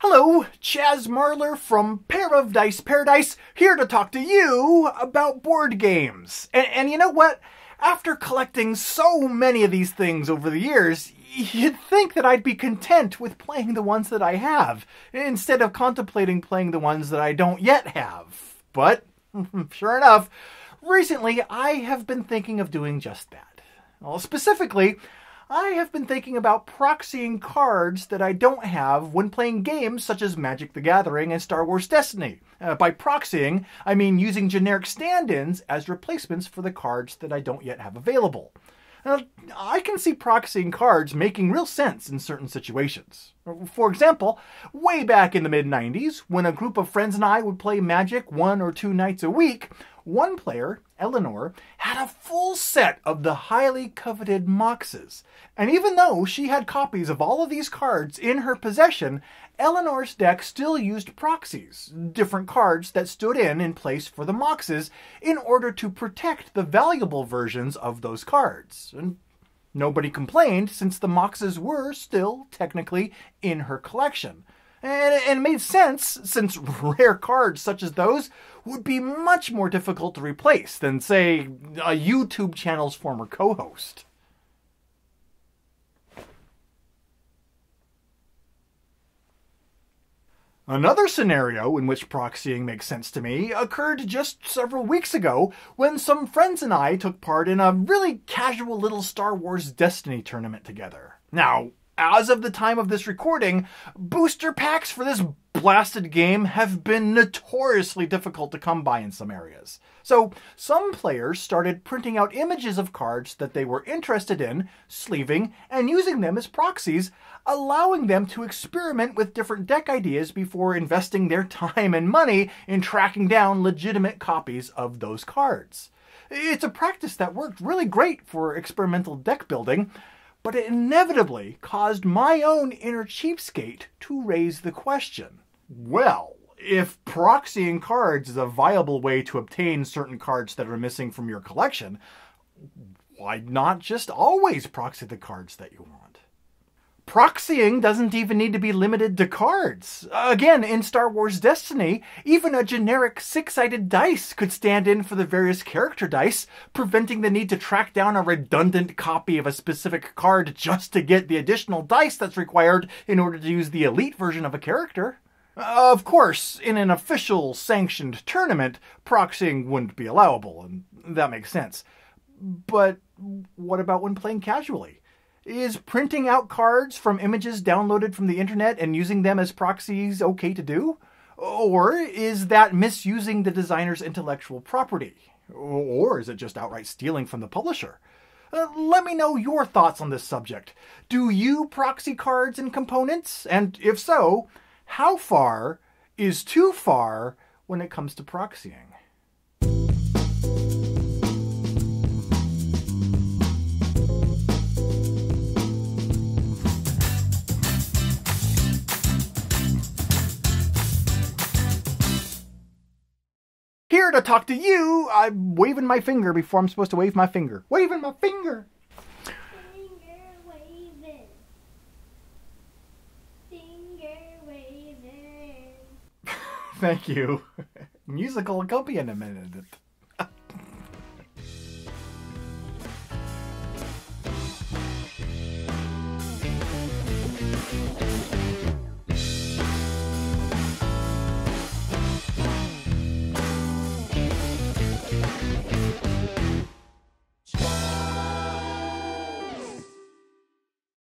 Hello, Chaz Marler from Pair of Dice Paradise, here to talk to you about board games. And you know what? After collecting so many of these things over the years, you'd think that I'd be content with playing the ones that I have, instead of contemplating playing the ones that I don't yet have. But, sure enough, recently I have been thinking of doing just that. Well, specifically, I have been thinking about proxying cards that I don't have when playing games such as Magic the Gathering and Star Wars Destiny. By proxying, I mean using generic stand-ins as replacements for the cards that I don't yet have available. I can see proxying cards making real sense in certain situations. For example, way back in the mid-90s, when a group of friends and I would play Magic 1 or 2 nights a week, one player, Eleanor, had a full set of the highly coveted Moxes. And even though she had copies of all of these cards in her possession, Eleanor's deck still used proxies, different cards that stood in place for the Moxes, in order to protect the valuable versions of those cards. And nobody complained, since the Moxes were still technically in her collection. And it made sense, since rare cards such as those would be much more difficult to replace than, say, a YouTube channel's former co-host. Another scenario in which proxying makes sense to me occurred just several weeks ago when some friends and I took part in a really casual little Star Wars Destiny tournament together. Now, as of the time of this recording, booster packs for this blasted game have been notoriously difficult to come by in some areas. So some players started printing out images of cards that they were interested in, sleeving, and using them as proxies, allowing them to experiment with different deck ideas before investing their time and money in tracking down legitimate copies of those cards. It's a practice that worked really great for experimental deck building, but it inevitably caused my own inner cheapskate to raise the question. Well, if proxying cards is a viable way to obtain certain cards that are missing from your collection, why not just always proxy the cards that you want? Proxying doesn't even need to be limited to cards. Again, in Star Wars Destiny, even a generic 6-sided dice could stand in for the various character dice, preventing the need to track down a redundant copy of a specific card just to get the additional dice that's required in order to use the elite version of a character. Of course, in an official sanctioned tournament, proxying wouldn't be allowable, and that makes sense. But what about when playing casually? Is printing out cards from images downloaded from the internet and using them as proxies okay to do? Or is that misusing the designer's intellectual property? Or is it just outright stealing from the publisher? Let me know your thoughts on this subject. Do you proxy cards and components? And if so, how far is too far when it comes to proxying? Here to talk to you, I'm waving my finger before I'm supposed to wave my finger. Waving my finger! Finger waving. Finger waving. Thank you. Musical accompaniment.